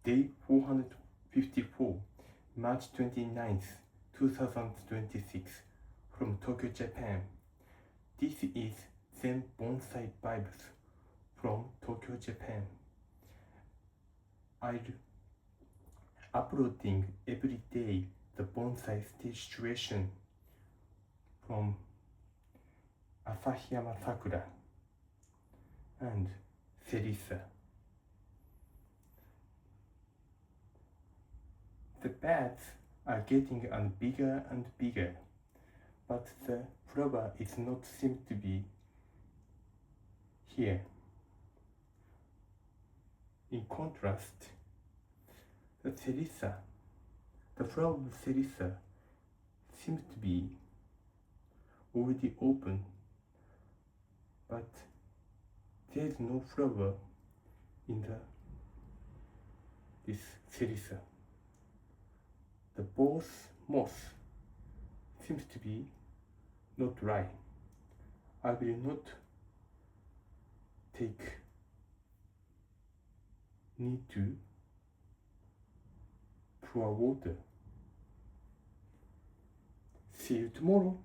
Day 454, March 29th, 2026, from Tokyo, Japan. This is Zen Bonsai Vibes from Tokyo, Japan. I'll uploading every day the bonsai stage situation from Asahiyama Sakura and Selisa. The beds are getting bigger and bigger, but the flower is not seem to be here. In contrast, the Selisa, the flower of Selisa seems to be already open, but there is no flower in this Selisa. The both moss seems to be not dry. I will not need to pour water. See you tomorrow.